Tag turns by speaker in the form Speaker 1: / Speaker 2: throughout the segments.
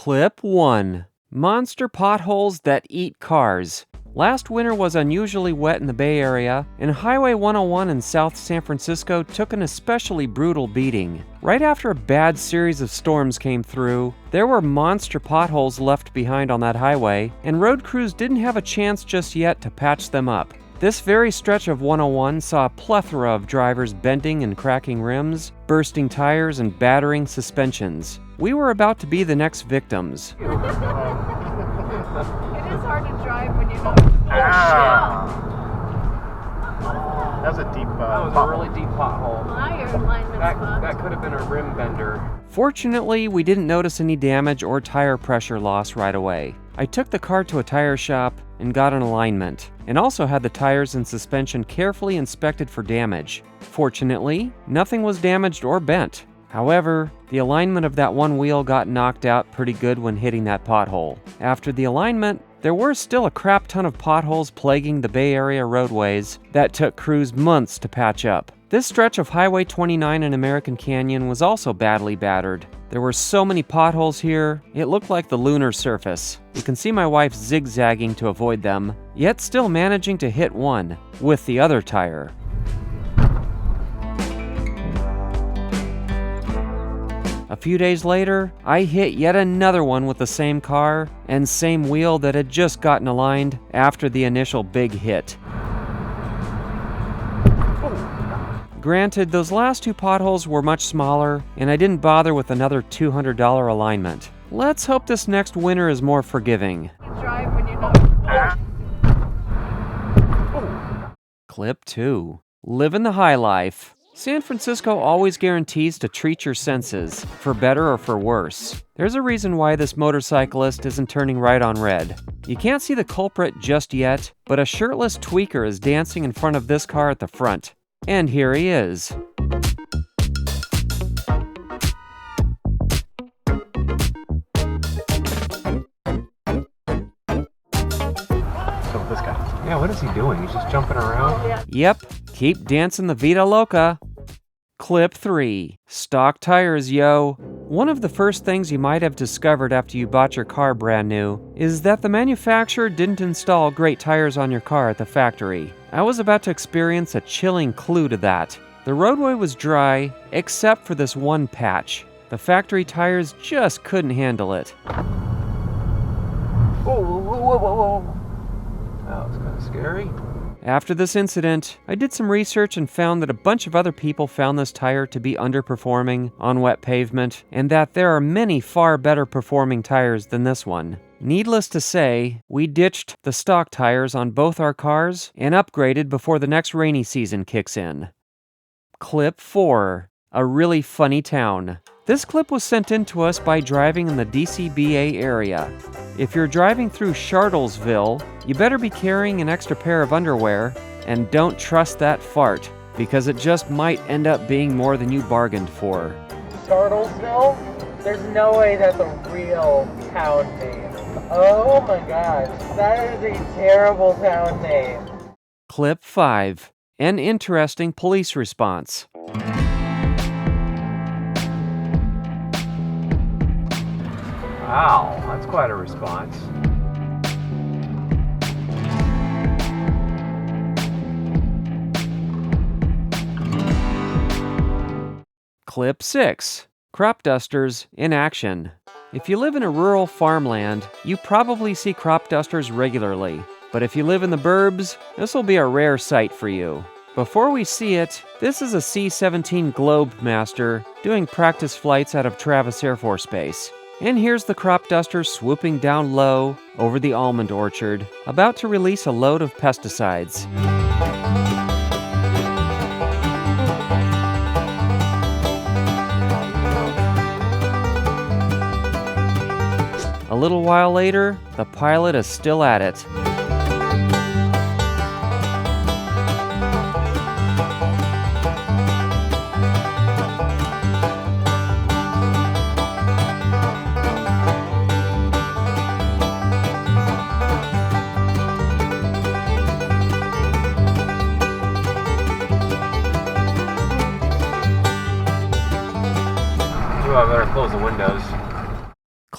Speaker 1: Clip 1. Monster potholes that eat cars. Last winter was unusually wet in the Bay Area, and Highway 101 in South San Francisco took an especially brutal beating. Right after a bad series of storms came through, there were monster potholes left behind on that highway, and road crews didn't have a chance just yet to patch them up. This very stretch of 101 saw a plethora of drivers bending and cracking rims, bursting tires, and battering suspensions. We were about to be the next victims.
Speaker 2: It is hard to drive when you're not.
Speaker 3: That was a deep.
Speaker 1: That was a really deep pothole.
Speaker 2: Well, your alignment's
Speaker 1: That could have been a rim bender. Fortunately, we didn't notice any damage or tire pressure loss right away. I took the car to a tire shop and got an alignment, and also had the tires and suspension carefully inspected for damage. Fortunately, nothing was damaged or bent. However, the alignment of that one wheel got knocked out pretty good when hitting that pothole. After the alignment, there were still a crap ton of potholes plaguing the Bay Area roadways that took crews months to patch up. This stretch of Highway 29 in American Canyon was also badly battered. There were so many potholes here, it looked like the lunar surface. You can see my wife zigzagging to avoid them, yet still managing to hit one with the other tire. A few days later, I hit yet another one with the same car and same wheel that had just gotten aligned after the initial big hit. Granted, those last two potholes were much smaller, and I didn't bother with another $200 alignment. Let's hope this next winter is more forgiving.
Speaker 2: Drive when you're not.
Speaker 1: Clip 2. Livin' the high life. San Francisco always guarantees to treat your senses, for better or for worse. There's a reason why this motorcyclist isn't turning right on red. You can't see the culprit just yet, but a shirtless tweaker is dancing in front of this car at the front. And here he is.
Speaker 3: So this guy.
Speaker 1: Yeah, what is he doing? He's just jumping around? Yep, keep dancing the Vida Loca. Clip 3. Stock tires, yo. One of the first things you might have discovered after you bought your car brand new is that the manufacturer didn't install great tires on your car at the factory. I was about to experience a chilling clue to that. The roadway was dry, except for this one patch. The factory tires just couldn't handle it.
Speaker 3: Whoa.
Speaker 1: That was kind of scary. After this incident, I did some research and found that a bunch of other people found this tire to be underperforming on wet pavement, and that there are many far better performing tires than this one. Needless to say, we ditched the stock tires on both our cars and upgraded before the next rainy season kicks in. Clip 4. A really funny town. This clip was sent in to us by driving in the DCBA area. If you're driving through Charlottesville, you better be carrying an extra pair of underwear, and don't trust that fart, because it just might end up being more than you bargained for.
Speaker 4: Charlottesville? There's no way that's a real town name. Oh my gosh, that is a terrible town name.
Speaker 1: Clip 5. An interesting police response. Wow, that's quite a response. Clip 6. Crop dusters in action. If you live in a rural farmland, you probably see crop dusters regularly. But if you live in the burbs, this will be a rare sight for you. Before we see it, this is a C-17 Globemaster doing practice flights out of Travis Air Force Base. And here's the crop duster swooping down low over the almond orchard, about to release a load of pesticides. A little while later, the pilot is still at it. I better close the windows.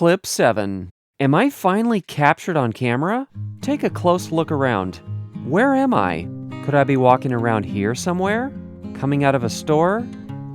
Speaker 1: Clip 7. Am I finally captured on camera? Take a close look around. Where am I? Could I be walking around here somewhere? Coming out of a store?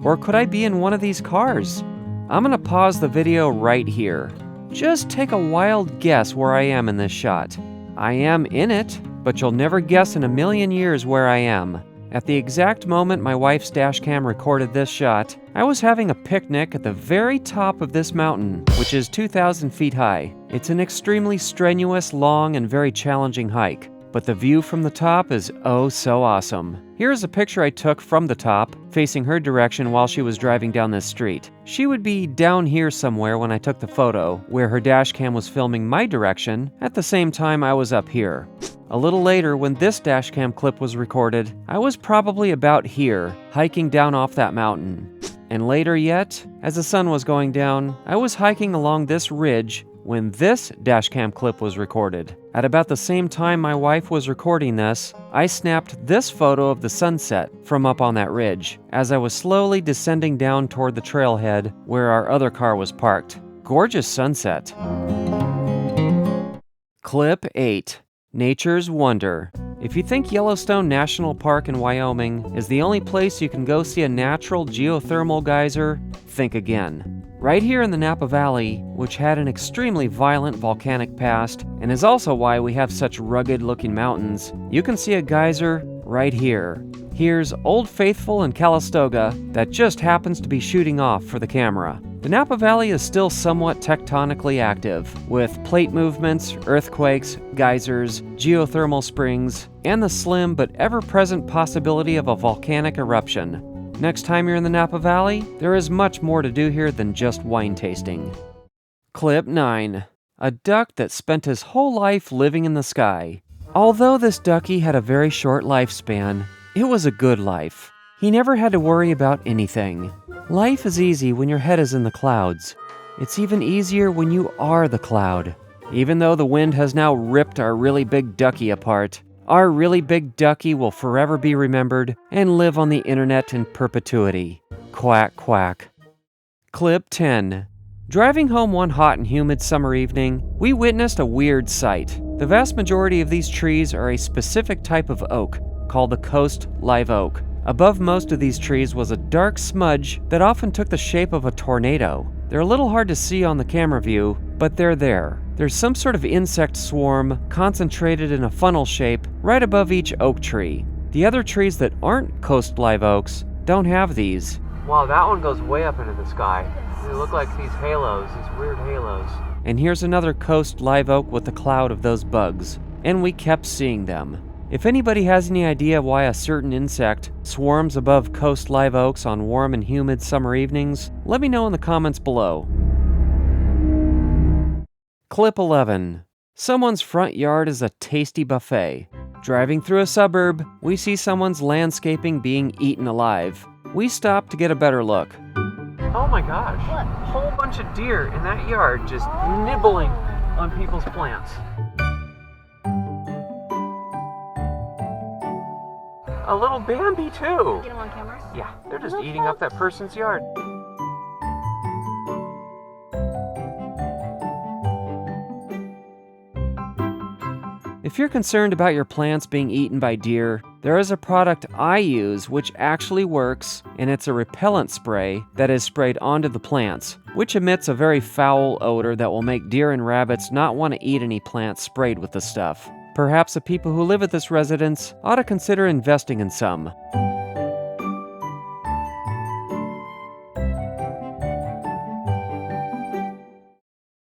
Speaker 1: Or could I be in one of these cars? I'm gonna pause the video right here. Just take a wild guess where I am in this shot. I am in it, but you'll never guess in a million years where I am. At the exact moment my wife's dashcam recorded this shot, I was having a picnic at the very top of this mountain, which is 2,000 feet high. It's an extremely strenuous, long, and very challenging hike, but the view from the top is oh so awesome. Here's a picture I took from the top, facing her direction while she was driving down this street. She would be down here somewhere when I took the photo, where her dashcam was filming my direction, at the same time I was up here. A little later, when this dashcam clip was recorded, I was probably about here, hiking down off that mountain. And later yet, as the sun was going down, I was hiking along this ridge when this dashcam clip was recorded. At about the same time my wife was recording this, I snapped this photo of the sunset from up on that ridge, as I was slowly descending down toward the trailhead where our other car was parked. Gorgeous sunset. Clip 8. Nature's Wonder. If you think Yellowstone National Park in Wyoming is the only place you can go see a natural geothermal geyser, think again. Right here in the Napa Valley, which had an extremely violent volcanic past, and is also why we have such rugged-looking mountains, you can see a geyser right here. Here's Old Faithful in Calistoga that just happens to be shooting off for the camera. The Napa Valley is still somewhat tectonically active, with plate movements, earthquakes, geysers, geothermal springs, and the slim but ever-present possibility of a volcanic eruption. Next time you're in the Napa Valley, there is much more to do here than just wine tasting. Clip 9. A duck that spent his whole life living in the sky. Although this ducky had a very short lifespan, it was a good life. He never had to worry about anything. Life is easy when your head is in the clouds. It's even easier when you are the cloud. Even though the wind has now ripped our really big ducky apart, our really big ducky will forever be remembered and live on the internet in perpetuity. Quack, quack. Clip 10. Driving home one hot and humid summer evening, we witnessed a weird sight. The vast majority of these trees are a specific type of oak, called the coast live oak. Above most of these trees was a dark smudge that often took the shape of a tornado. They're a little hard to see on the camera view, but they're there. There's some sort of insect swarm concentrated in a funnel shape right above each oak tree. The other trees that aren't coast live oaks don't have these. Wow, that one goes way up into the sky. They look like these halos, these weird halos. And here's another coast live oak with a cloud of those bugs. And we kept seeing them. If anybody has any idea why a certain insect swarms above coast live oaks on warm and humid summer evenings, let me know in the comments below. Clip 11. Someone's front yard is a tasty buffet. Driving through a suburb, we see someone's landscaping being eaten alive. We stop to get a better look. Oh my gosh,
Speaker 2: What?
Speaker 1: a whole bunch of deer in that yard just nibbling on people's plants. A little Bambi too.
Speaker 2: Get him on camera?
Speaker 1: Yeah, they're just eating up that person's yard. If you're concerned about your plants being eaten by deer, there is a product I use which actually works, and it's a repellent spray that is sprayed onto the plants, which emits a very foul odor that will make deer and rabbits not want to eat any plants sprayed with the stuff. Perhaps the people who live at this residence ought to consider investing in some.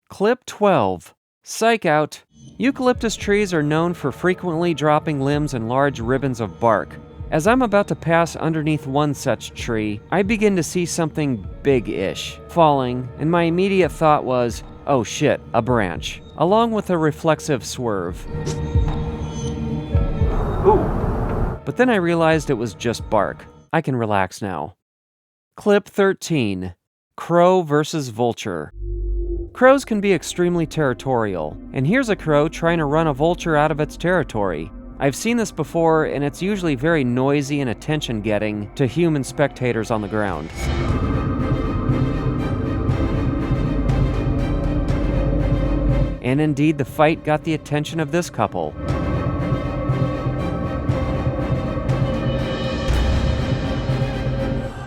Speaker 1: Clip 12. Psych out. Eucalyptus trees are known for frequently dropping limbs and large ribbons of bark. As I'm about to pass underneath one such tree, I begin to see something big-ish falling, and my immediate thought was, oh shit, a branch, along with a reflexive swerve. Ooh. But then I realized it was just bark. I can relax now. Clip 13. Crow versus vulture. Crows can be extremely territorial, and here's a crow trying to run a vulture out of its territory. I've seen this before, and it's usually very noisy and attention-getting to human spectators on the ground. And indeed, the fight got the attention of this couple.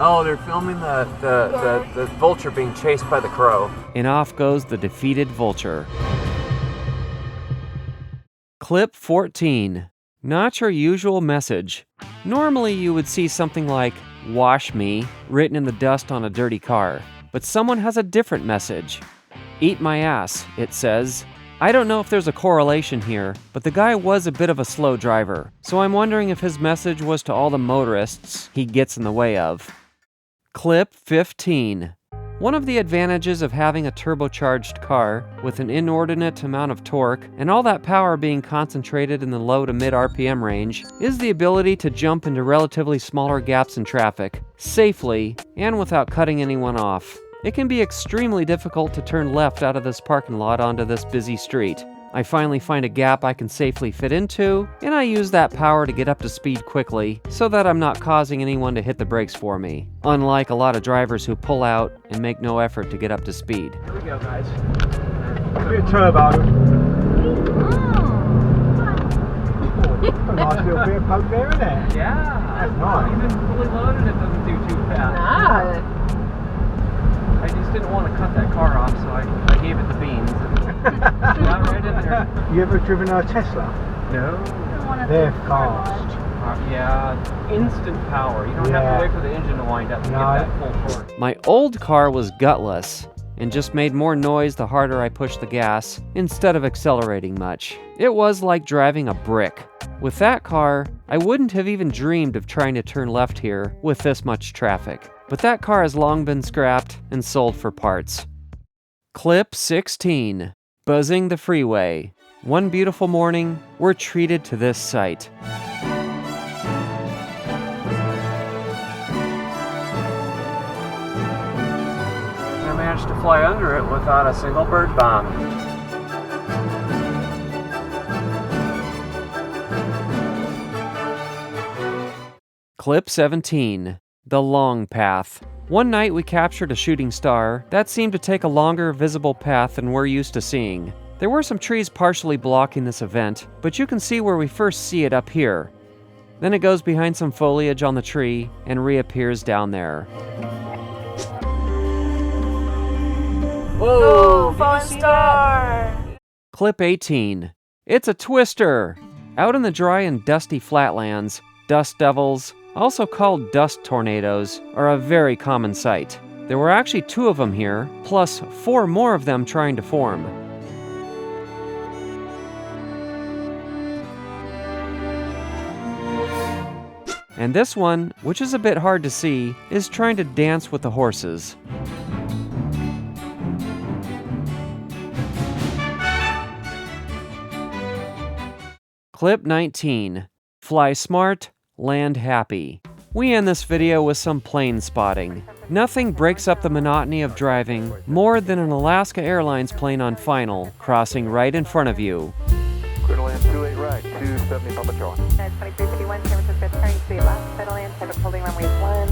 Speaker 1: Oh, they're filming the vulture being chased by the crow. And off goes the defeated vulture. Clip 14. Not your usual message. Normally you would see something like, "Wash me," written in the dust on a dirty car. But someone has a different message. "Eat my ass," it says. I don't know if there's a correlation here, but the guy was a bit of a slow driver, so I'm wondering if his message was to all the motorists he gets in the way of. Clip 15. One of the advantages of having a turbocharged car with an inordinate amount of torque and all that power being concentrated in the low to mid RPM range is the ability to jump into relatively smaller gaps in traffic, safely and without cutting anyone off. It can be extremely difficult to turn left out of this parking lot onto this busy street. I finally find a gap I can safely fit into, and I use that power to get up to speed quickly so that I'm not causing anyone to hit the brakes for me, unlike a lot of drivers who pull out and make no effort to get up to speed.
Speaker 3: Here we go, guys. A bit of turbo. A nice little bit of poke there, isn't it?
Speaker 1: Yeah,
Speaker 3: that's nice.
Speaker 1: Even fully loaded, it doesn't do too fast.
Speaker 2: Nah.
Speaker 1: I just didn't want to cut that car off, so I gave it the beans. Got right in there.
Speaker 3: You ever driven a Tesla?
Speaker 1: No.
Speaker 3: They're fast.
Speaker 1: Yeah, instant power. You don't have to wait for the engine to wind up to get that full torque. My old car was gutless and just made more noise the harder I pushed the gas instead of accelerating much. It was like driving a brick. With that car, I wouldn't have even dreamed of trying to turn left here with this much traffic. But that car has long been scrapped and sold for parts. Clip 16. Buzzing the freeway. One beautiful morning, we're treated to this sight. I managed to fly under it without a single bird bomb. Clip 17. The long path. One night we captured a shooting star that seemed to take a longer visible path than we're used to seeing. There were some trees partially blocking this event, but you can see where we first see it up here. Then it goes behind some foliage on the tree and reappears down there.
Speaker 2: Whoa, falling star!
Speaker 1: Clip 18. It's a twister! Out in the dry and dusty flatlands, dust devils, also called dust tornadoes, are a very common sight. There were actually 2 of them here, plus 4 more of them trying to form. And this one, which is a bit hard to see, is trying to dance with the horses. Clip 19. Fly smart, land happy. We end this video with some plane spotting. Nothing breaks up the monotony of driving more than an Alaska Airlines plane on final, crossing right in front of you.
Speaker 5: Clear to land 28 right, 270 Papa Charlie.
Speaker 6: 2351, San Francisco, turning to the left, settle in, type of holding runway 1.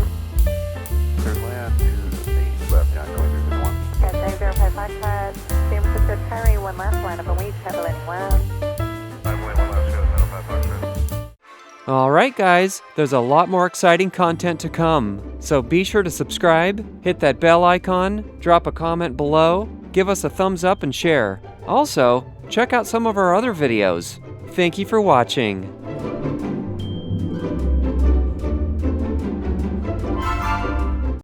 Speaker 5: Clear to land to the left, John, 2351.
Speaker 6: Got 9055, San Francisco, turning 1 left, line up and wait, settle in 1.
Speaker 5: I'm way 1 left, go, settle 5
Speaker 1: Alright guys, there's a lot more exciting content to come, so be sure to subscribe, hit that bell icon, drop a comment below, give us a thumbs up and share. Also, check out some of our other videos. Thank you for watching.